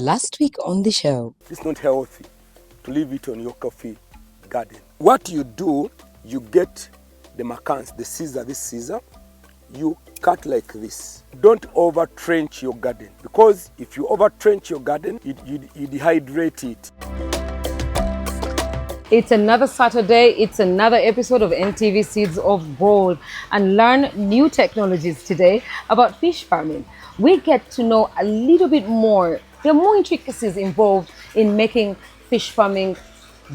Last week on the show, it's not healthy to leave it on your coffee garden. What you do, you get the macans, the scissor, this scissor, you cut like this. Don't over trench your garden, because if you over trench your garden, you dehydrate it. It's another Saturday, it's another episode of NTV Seeds of Gold, and learn new technologies today about fish farming. We get to know a little bit more. There are more intricacies involved in making fish farming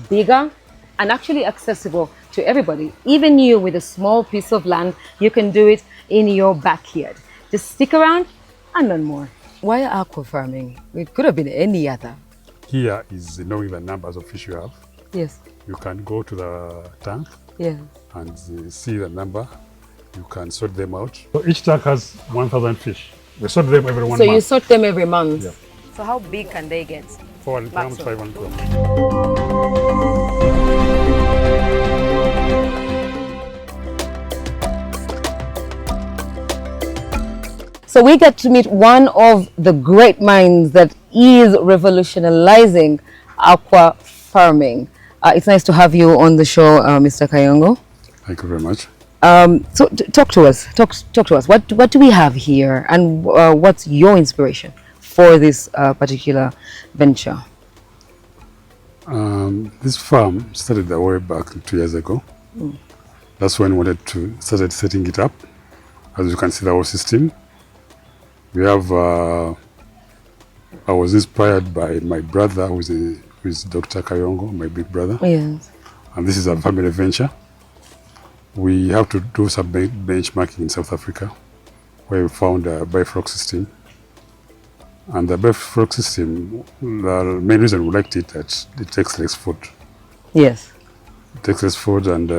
bigger and actually accessible to everybody. Even you with a small piece of land, you can do it in your backyard. Just stick around and learn more. Why aqua farming? It could have been any other. Here is knowing the numbers of fish you have. Yes. You can go to the tank and see the number. You can sort them out. So each tank has 1,000 fish. We sort them every 1 month. So you sort them every month? Yeah. So how big can they get? 400 grams, 500 grams. So we get to meet one of the great minds that is revolutionizing aqua farming. It's nice to have you on the show, Mr. Kayongo. Thank you very much. So talk to us. Talk to us. What do we have here, and what's your inspiration for this particular venture? This farm started way back 2 years ago. That's when we wanted to start setting it up. As you can see, the whole system. We have. I was inspired by my brother, who is Dr. Kayongo, my big brother. Yes. And this is a family venture. We have to do some benchmarking in South Africa, where we found a biofloc system. And the biofloc system, the main reason we liked it, that it takes less food. Yes. It takes less food, and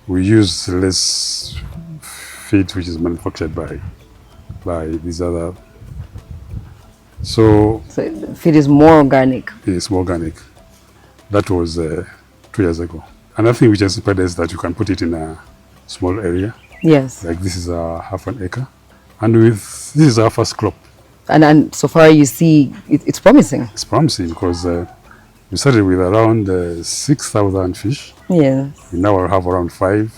we use less feed, which is manufactured by these other. So feed is more organic. It's more organic. That was 2 years ago. Another thing which inspired is that you can put it in a small area. Yes. Like this is a half an acre. And this is our first crop. And so far you see, it's promising. It's promising because we started with around 6,000 fish. Yes. We now have around 5.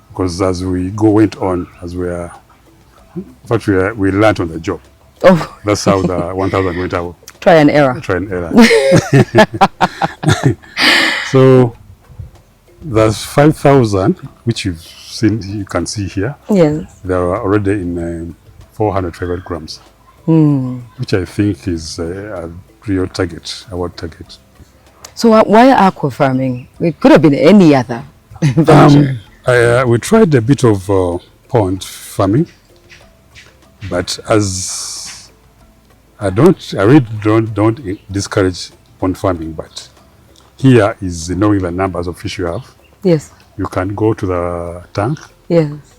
Because as we went on, in fact, we learned on the job. Oh. That's how the 1,000 went out. Try and error. So there's 5,000, which you can see here. Yes. They are already in 400 grams, which I think is a real target, our target. So why aqua farming? It could have been any other venture. We tried a bit of pond farming, but as I really don't discourage pond farming, but here is knowing the numbers of fish you have. Yes. You can go to the tank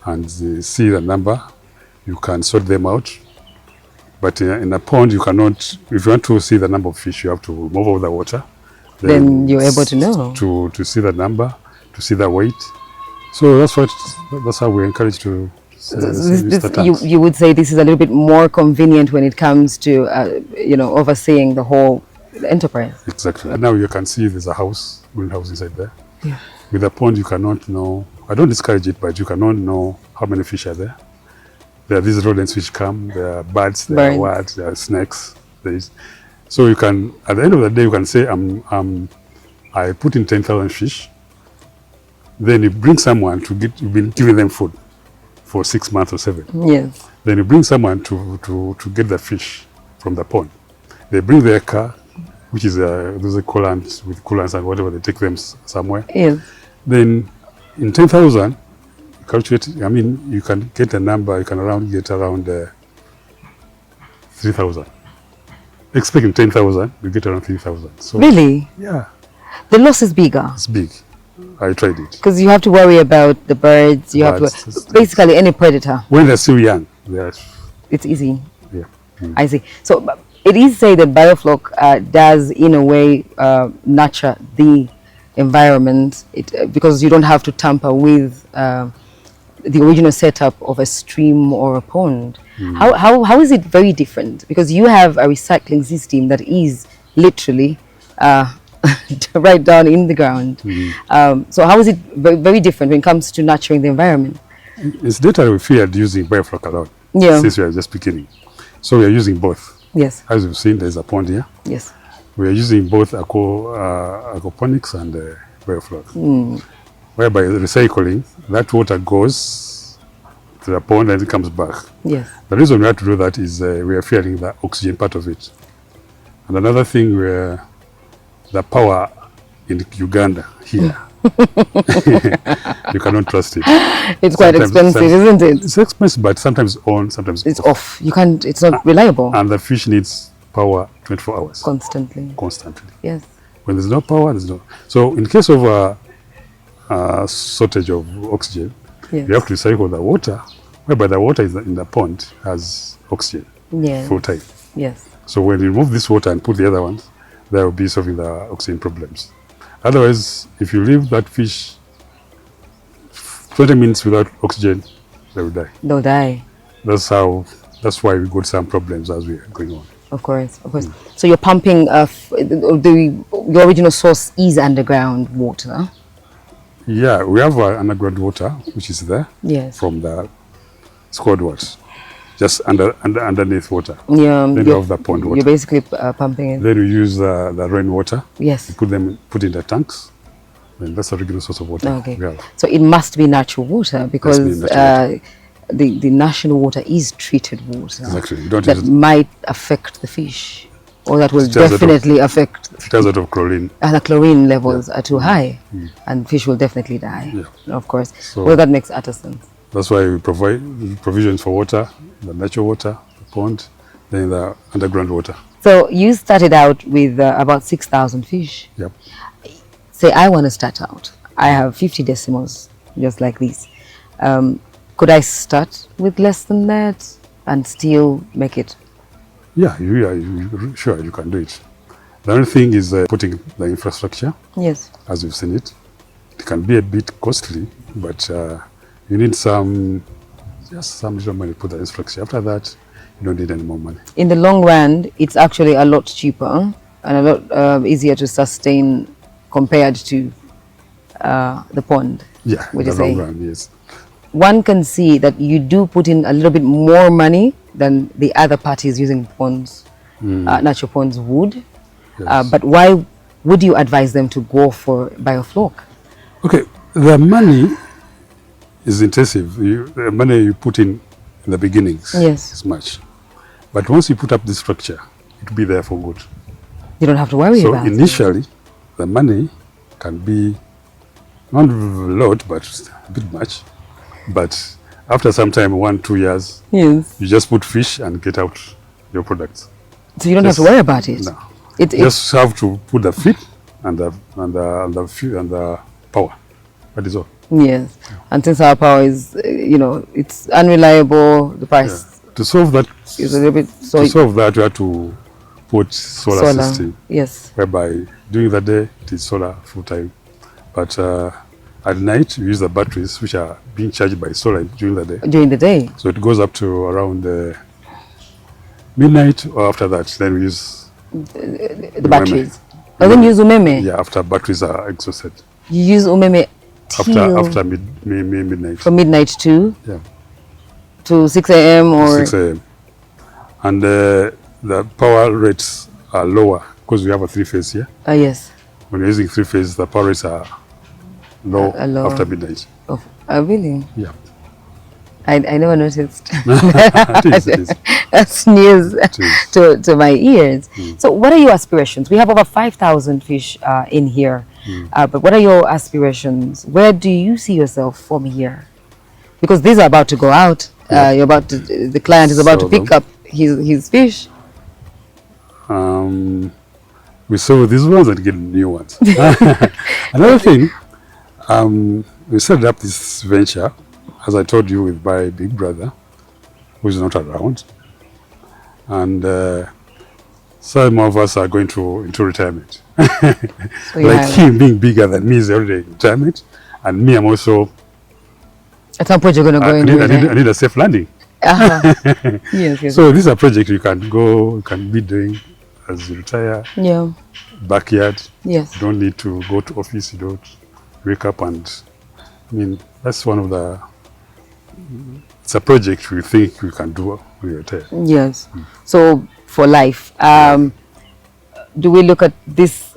and see the number. You can sort them out. But in a pond, you cannot, if you want to see the number of fish, you have to move over the water. Then you're able to know. To see the number, to see the weight. So that's how we encourage to you would say this is a little bit more convenient when it comes to overseeing the whole enterprise. Exactly. And now you can see there's a greenhouse inside there. Yeah. With a pond, you cannot know. I don't discourage it, but you cannot know how many fish are there. There are these rodents which come. There are birds. There are what? There are snakes. So you can, at the end of the day, you can say, I put in 10,000 fish. Then you bring someone you've been giving them food for 6 months or 7. Yes. Then you bring someone to get the fish from the pond. They bring their car, which is there's a coolant with coolants and whatever, they take them somewhere. Yes. Then in 10,000, calculate, you can get a number, you can get around 3,000. Expecting 10,000, you get around 3,000. So, really? Yeah. The loss is bigger. It's big. I tried it. Because you have to worry about the birds, you have to, basically any predator. When they're still young, it's easy. Yeah. I see. So it is said that biofloc does, in a way, nurture the environment, because you don't have to tamper with the original setup of a stream or a pond. How is it very different? Because you have a recycling system that is literally right down in the ground. So how is it very different when it comes to nurturing the environment? It's data we feared using biofloc a lot. Yeah. Since we are just beginning. So we are using both. Yes. As you've seen, there's a pond here. Yes. We are using both aquaponics and biofloc. Whereby recycling, that water goes to the pond and it comes back. Yes. The reason we have to do that is we are fearing the oxygen part of it. And another thing, where the power in Uganda here, you cannot trust it. It's quite expensive, isn't it? It's expensive, but sometimes on, sometimes it's off. You can't. It's not reliable. And the fish needs power 24 hours. Constantly. Yes. When there's no power, there's no. So in case of a shortage of oxygen, yes, you have to recycle the water, whereby the water is in the pond has oxygen full time. Yes. So when you remove this water and put the other ones, that will be solving the oxygen problems. Otherwise, if you leave that fish 20 minutes without oxygen, they will die. They'll die. That's why we got some problems as we are going on. Of course, of course. So you're pumping, the original source is underground water? Yeah, we have underground water, which is there. Yes. From the squad waters. Just underneath water. Yeah. Then you have the pond water. You're basically pumping it. Then we use the rainwater. Yes. We put in the tanks. Then that's a regular source of water. Okay. So it must be natural water because the national water is treated water. Exactly. You don't that might affect the fish, or that will definitely affect. It has a lot of chlorine. The chlorine levels are too high, and fish will definitely die. Yeah. Of course. So well, that makes utter sense. That's why we provide provisions for water, the natural water, the pond, then the underground water. So you started out with about 6,000 fish. Yep. Say I want to start out. I have 50 decimals, just like this. Could I start with less than that and still make it? Yeah, sure, you can do it. The only thing is putting the infrastructure. Yes. As you've seen it. It can be a bit costly, but you need some little money to put the infrastructure. After that, you don't need any more money. In the long run, it's actually a lot cheaper and a lot easier to sustain compared to the pond. Yeah, in the long run, yes. One can see that you do put in a little bit more money than the other parties using ponds, natural ponds would. Yes. But why would you advise them to go for biofloc? Okay, the money is intensive. The money you put in the beginnings is much. But once you put up the structure, it will be there for good. You don't have to worry about it. So initially, the money can be not a lot, but a bit much. But after some time, 1-2 years, you just put fish and get out your products. So you don't have to worry about it. No. You just have to put the feed and the power. That is all. Yes. And since our power is, it's unreliable, the price. To solve that, is a little bit. So to solve that, you have to put solar system. Yes. Whereby during the day it is solar full time, but at night we use the batteries which are being charged by solar during the day. During the day. So it goes up to around midnight, or after that, then we use the batteries. And then use umeme. Yeah, after batteries are exhausted. You use umeme after midnight. From midnight to 6 a.m. or 6 a.m. And the power rates are lower because we have a 3-phase here. Yes. When you're using 3-phase, the power rates are low after midnight. Oh, really? Yeah. I never noticed. It is. That's news to my ears. So what are your aspirations? We have over 5,000 fish in here. But what are your aspirations? Where do you see yourself from here? Because these are about to go out. You're about to, the client is about to pick up his fish. We sell these ones and get new ones. Another thing, we set up this venture, as I told you, with my big brother, who is not around. And some of us are going into retirement. So like him being bigger than me is already in retirement. And me, I'm also At some point, you're going to go and do it. I need a safe landing. Yes. So this is a project you can be doing as you retire. Yeah. Backyard. Yes. You don't need to go to office. You don't wake up and, I mean, that's one of the, it's a project we think we can do when you retire. Yes. So for life, do we look at this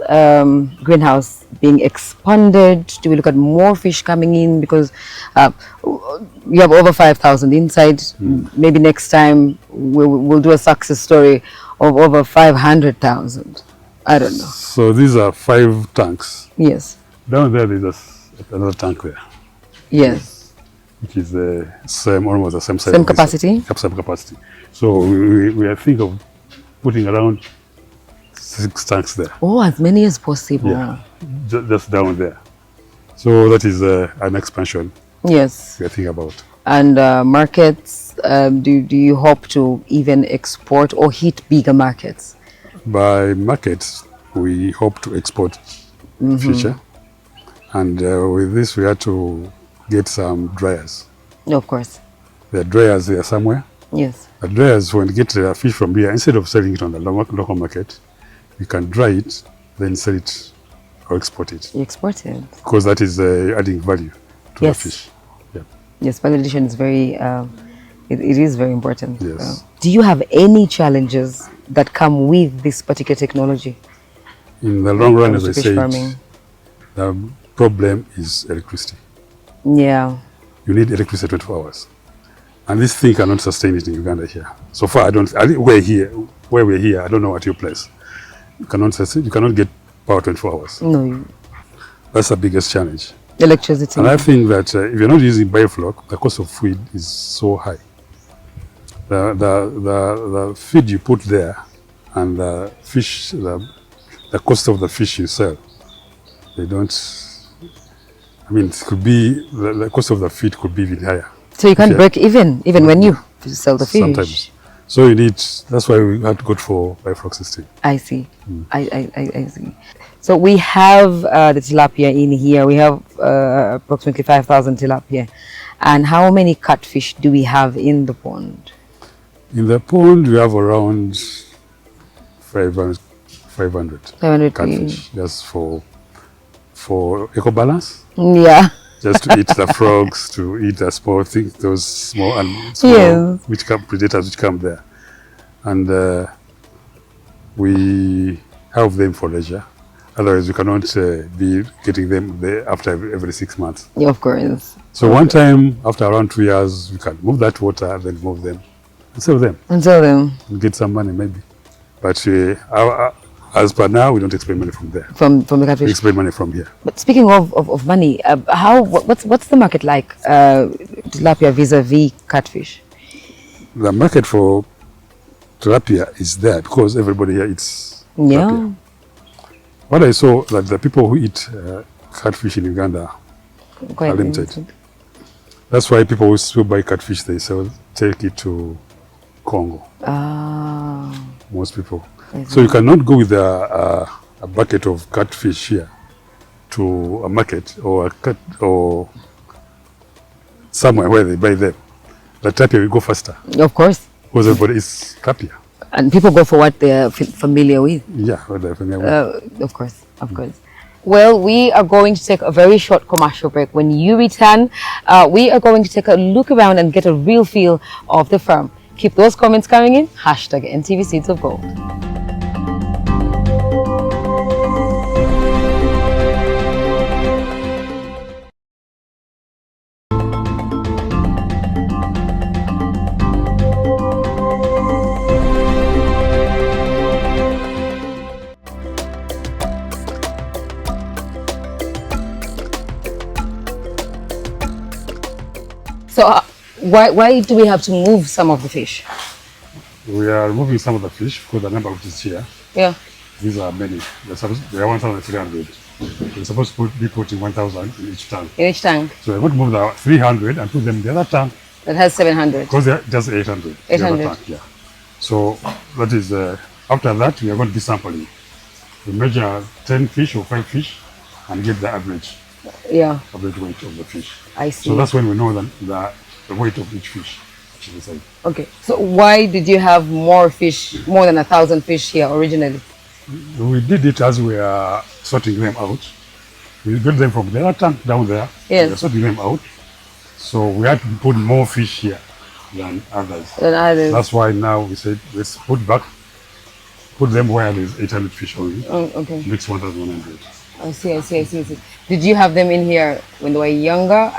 greenhouse being expanded? Do we look at more fish coming in? Because you have over 5,000 inside. Maybe next time we'll do a success story of over 500,000. I don't know. So these are 5 tanks. Yes. Down there is another tank there. Yes. Which is the same, almost the same size. Same capacity? Same capacity. So we are thinking of putting around 6 tanks there. Oh, as many as possible. Yeah, just down there. So that is an expansion. Yes. We are thinking about. And markets, do you hope to even export or hit bigger markets? By markets, we hope to export future. And with this, we had to get some dryers. Of course. There are dryers there somewhere. Yes. The dryers, when you get the fish from here, instead of selling it on the local market, you can dry it, then sell it or export it. You export it. Because that is adding value to the fish. Yeah. Yes, value addition is very, it is very important. Yes. Do you have any challenges that come with this particular technology? In the long run, as I said, farming? The problem is electricity. Yeah. You need electricity 24 hours. And this thing cannot sustain it in Uganda here. So far, where we're here, I don't know at your place. You cannot sustain, you cannot get power 24 hours. No. That's the biggest challenge. Electricity. And I think that if you're not using biofloc, the cost of feed is so high. The feed you put there and the fish, the cost of the fish you sell, they don't, I mean, it could be, the cost of the feed could be even higher. So you can't break even when you sell the fish? Sometimes. So you need, that's why we had to go for biofloc system. I see. I see. So we have the tilapia in here. We have approximately 5,000 tilapia. And how many catfish do we have in the pond? In the pond, we have around 500 catfish, just for eco balance. Yeah. Just to eat the frogs, to eat the small things, those small yes. predators which come there. And we have them for leisure. Otherwise, we cannot be getting them there after every 6 months. Yeah, of course. So one time, after around 2 years, we can move that water, then move them, and sell them. And sell them. And get some money, maybe. But as per now, we don't expect money from there. From the catfish? We expect money from here. But speaking of money, what's the market like, tilapia vis-a-vis catfish? The market for tilapia is there because everybody here eats tilapia. What I saw, that the people who eat catfish in Uganda are limited. That's why people who buy catfish, they take it to Congo. Ah. Most people. So you cannot go with a bucket of catfish here to a market or somewhere where they buy them. The tilapia will go faster. Of course. Because everybody is tilapia. And people go for what they're familiar with. Yeah, what they're familiar with. Of course, of course. Well, we are going to take a very short commercial break. When you return, we are going to take a look around and get a real feel of the farm. Keep those comments coming in. #NTV Seeds of Gold. So why do we have to move some of the fish? We are removing some of the fish because the number which is here. Yeah. These are many. They are 1,300. We're supposed to be putting 1,000 in each tank. In each tank? So we're going to move the 300 and put them in the other tank. That has 700. Because they're just 800. 800. Tank, yeah. So that is, after that, we are going to be sampling. We measure 10 fish or 5 fish and get the average. Yeah, average weight of the fish. I see. So that's when we know the weight of each fish. Inside. Okay, so why did you have more fish, more than 1,000 fish here originally? We did it as we are sorting them out. We got them from the other tank down there. Yes. We are sorting them out. So we had to put more fish here than others. That's why now we said, let's put them where there's 800 fish only. Oh, okay. Mix 1,100. I see. Did you have them in here when they were younger?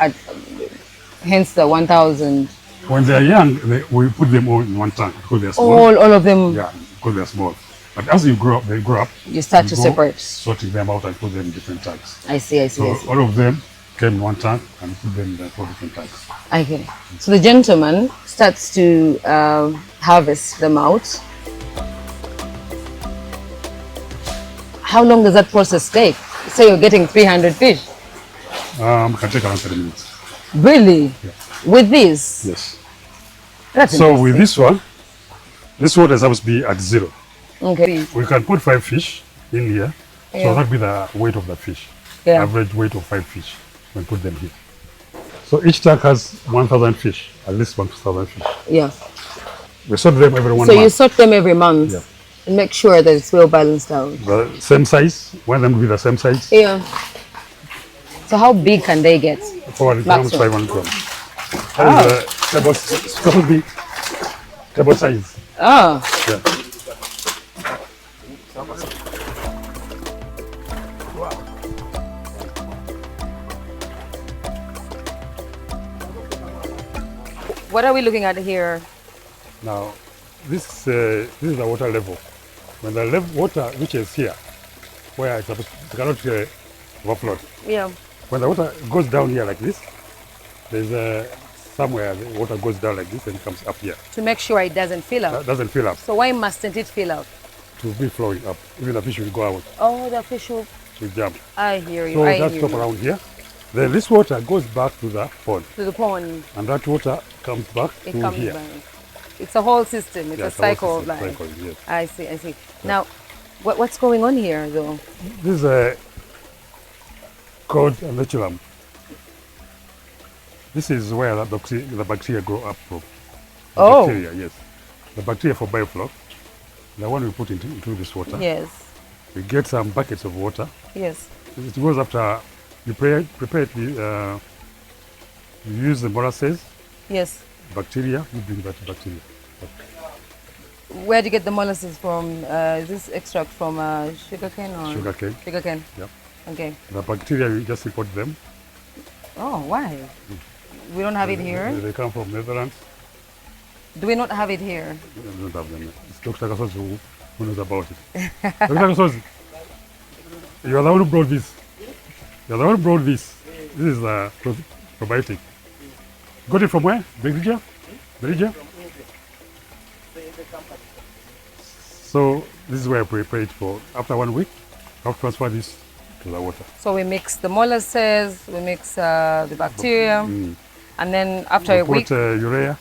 Hence the 1,000. When they're young, we put them all in one tank because they're small. All of them. Yeah, because they're small. But as they grow up. You start to separate. Sorting them out and put them in different tanks. I see. So all of them came in one tank and put them in the 4 different tanks. Okay. So the gentleman starts to harvest them out. How long does that process take? Say you're getting 300 fish. Can take around 30 minutes. Really? Yeah. With this? Yes. That's so with this one, this water is supposed to be at 0. Okay. We can put 5 fish in here. Yeah. So that will be the weight of the fish. Yeah. Average weight of 5 fish. We put them here. So each tank has 1,000 fish, at least 1,000 fish. Yeah. We sort them every 1 month. So you sort them every month. Yeah. And make sure that it's well balanced out. The same size. Want them to be the same size. Yeah. So how big can they get? 400 grams, 500 grams. That is table size. Ah. Yeah. What are we looking at here? Now, this is the water level. When the water reaches here, where it's supposed to, it cannot overflow. Yeah. When the water goes down here like this, there's somewhere the water goes down like this and comes up here. To make sure it doesn't fill up. That doesn't fill up. So why mustn't it fill up? To be flowing up. Even the fish will go out. Oh, the fish will Jump. I hear you. So I that hear stop you. around here. Then this water goes back to the pond. To the pond. And that water comes back It to comes here. back. It's a whole system. It's Yeah, a it's a whole cycle of system, life. cycle, yes. I see. Now, what's going on here though? This is called a lechulam. This is where the bacteria grow up from. The bacteria, yes. The bacteria for biofloc, the one we put into this water. Yes. We get some buckets of water. Yes. It goes after you prepare it. You use the molasses. Yes. Bacteria. You bring that bacteria. Where do you get the molasses from? Is this extract from sugarcane or? Sugarcane. Sugarcane. Yep. Okay. The bacteria, we just import them. Oh, why? We don't have it here. They come from Netherlands. Do we not have it here? We don't have them. It's Dr. Kasos who knows about it. Dr. Kasos, you are the one who brought this. You are the one who brought this. This is the probiotic. Got it from where? Belgium? Belgium? So this is where I prepare it for. After 1 week, I'll transfer this to the water. So we mix the molasses, we mix the bacteria, and then after a We week, put urea,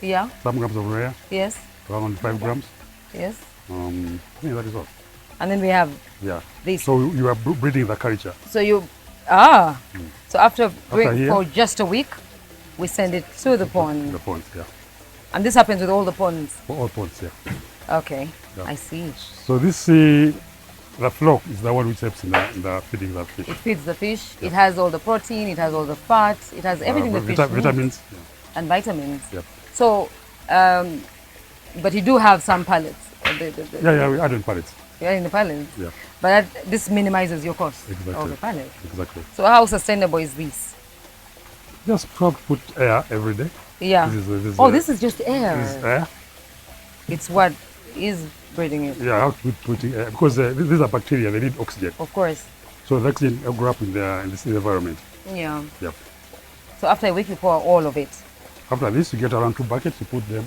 yeah, some grams of urea, yes, around 5 grams. yes, I think that is all. and then we have Yeah. this. So you are breeding the culture. So so after here- for just a week, we send it to the pond, The ponds, yeah. and this happens with all the ponds. For all ponds, yeah. Okay, Yeah. I see. So this, the flock is the one which helps in the feeding the fish. It feeds the fish. It has all the protein. It has all the fats. It has everything the fish needs. Vitamins. And vitamins. Yeah. So, but you do have some pellets. Yeah, we add in pallets. Yeah, in the pellets. Yeah, But this minimizes your cost Exactly. of the pellet. exactly. So how sustainable is this? Just put air every day. Yeah. This is just air. This is air. It's what is breeding it. Yeah, how to put air because these are bacteria. They need oxygen. Of course. So the oxygen will grow up in this environment. Yeah. Yeah. So after a week, you pour all of it After this, you get around 2 buckets. You put them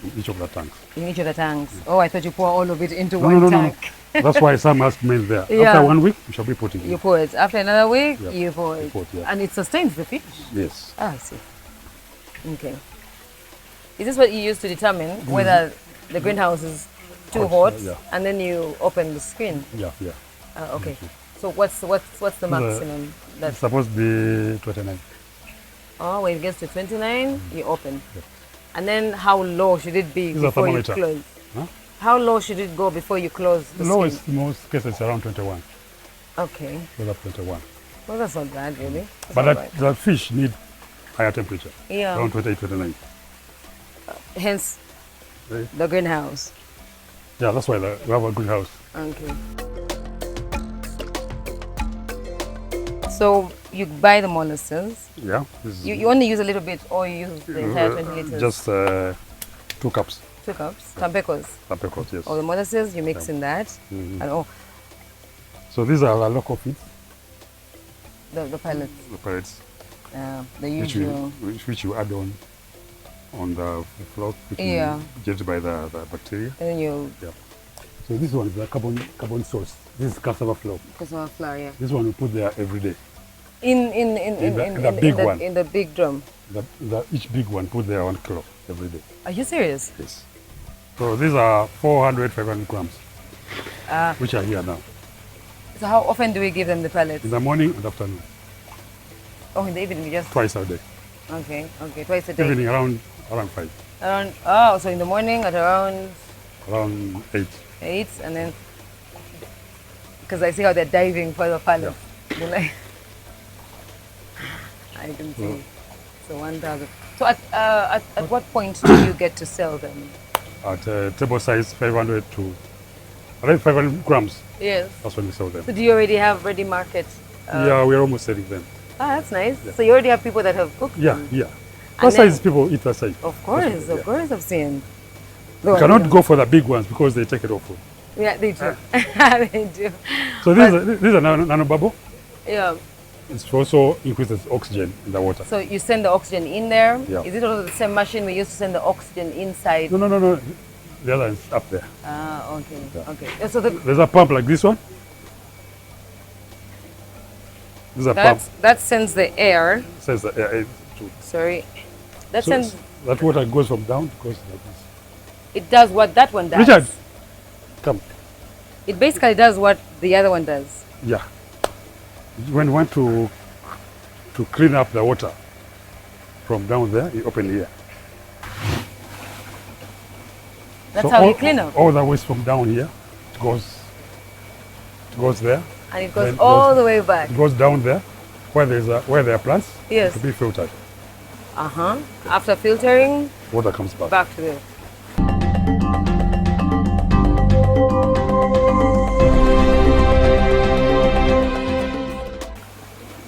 in each of the tanks. in each of the tanks. Oh, I thought you pour all of it into No, one no. tank. That's why some has made there. Yeah. After 1 week, you shall be putting You it. pour it. After another week, Yeah. you pour it. You pour it, yeah. And it sustains the fish. Yes. Ah, I see. Okay. Is this what you use to determine whether the greenhouse is too hot, yeah. and then you open the screen? Yeah. Okay. So what's the maximum? It's supposed to be 29. Oh, when it gets to 29, you open. Yep. And then how low should it be This is a before you thermometer. close? Huh? How low should it go before you close the Lowest, skin? most cases, around 21. Okay. Goes up 21. Well, that's not bad, really. That's But all that fish need higher temperature. Yeah. Around 28, 29. Hence, Right? the greenhouse. Yeah, that's why we have a greenhouse. Okay. So you buy the molasses. Yeah. This is You only use a little bit, or you use the entire 20 liters? Just 2 cups. 2 cups. Tampecos. Tampecos, yes. Or the molasses, you mix Yeah. in that. Mhm. And So these are our local feeds, the pellets, the pellets, the which usual. which you add on the flock, which Yeah. you get by the bacteria. And then you Yeah. So this one is the carbon source. This is cassava flour. cassava flour, yeah. This one we put there every day. In the big one. In the big drum. Each big one put there 1 kilo every day. Are you serious? Yes. So these are 400, 500 grams, Ah. which are here now. So how often do we give them the pellets? In the morning and afternoon, Oh, in the evening, we just. twice a day. Okay, twice a day. Evening around 5, So in the morning at around around 8. 8, and then because I see how they're diving for the pellets. They're like, I can see. So 1,000. So at what point do you get to sell them? At table size 500 to around 500 grams. Yes. That's when we sell them. So do you already have ready market? Yeah, we're almost selling them. Ah, that's nice. Yeah. So you already have people that have cooked Yeah, them? yeah. And That size then- people eat that size. Of course, Yeah. of course I've seen. You cannot go for the big ones because they take it off. Yeah, they do. They do. So these are nano bubble. Yeah. It also increases oxygen in the water. So you send the oxygen in there. Yeah. Is it also the same machine we used to send the oxygen inside? No. The other is up there. Ah, okay. Yeah. Okay. So There's a pump like this one. This is a pump. that sends the air. Says the air to. Sorry. That So sends. that water goes from down, goes like this. It does what that one does. Richard, come. It basically does what the other one does. Yeah. When you want to clean up the water from down there, you open here. That's So how you clean up. All the waste from down here goes there. And it goes Then all the way back. It goes down there where there are plants Yes. to be filtered. After filtering, Water comes back. back to the.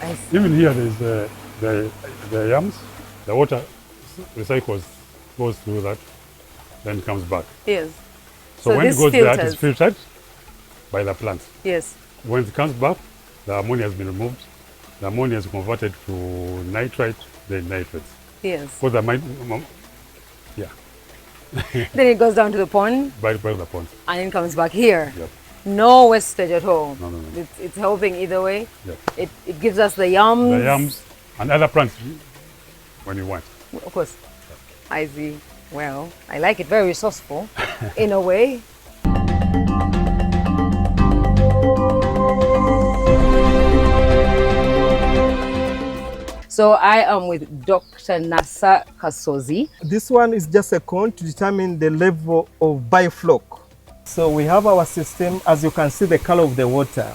I see. Even here there is the yams. The water recycles, goes through that, then comes back. Yes. So when it this goes there, it is filters. filtered by the plants. Yes. When it comes back, the ammonia has been removed. The ammonia is converted to nitrite, then nitrates. Yes. For the yeah, Then it goes down to the pond by the pond. and then comes back here. Yep. No wastage at all. No. It's helping either way. Yep. It gives us the yums. The yams and other plants when you want. Of course. I see. Well, I like it. Very resourceful in a way. So I am with Dr. Nasa Kasozi. This one is just a cone to determine the level of biofloc. So we have our system, as you can see the color of the water,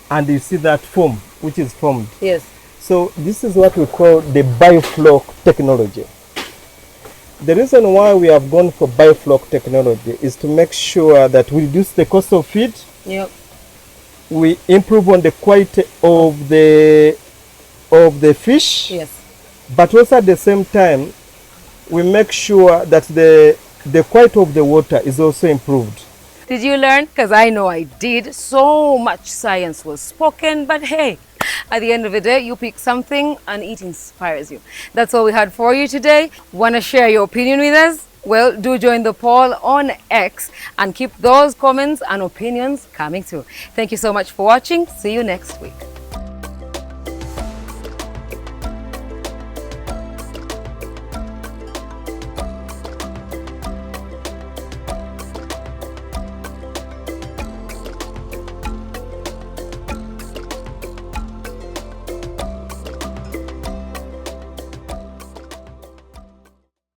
and you see that foam, which is formed. Yes. So this is what we call the biofloc technology. The reason why we have gone for biofloc technology is to make sure that we reduce the cost of feed, Yep. we improve on the quality of the fish, Yes. but also at the same time, we make sure that the quality of the water is also improved. Did you learn? Because I know I did. So much science was spoken, but hey, at the end of the day, you pick something and it inspires you. That's all we had for you today. Want to share your opinion with us? Well, do join the poll on X and keep those comments and opinions coming through. Thank you so much for watching. See you next week.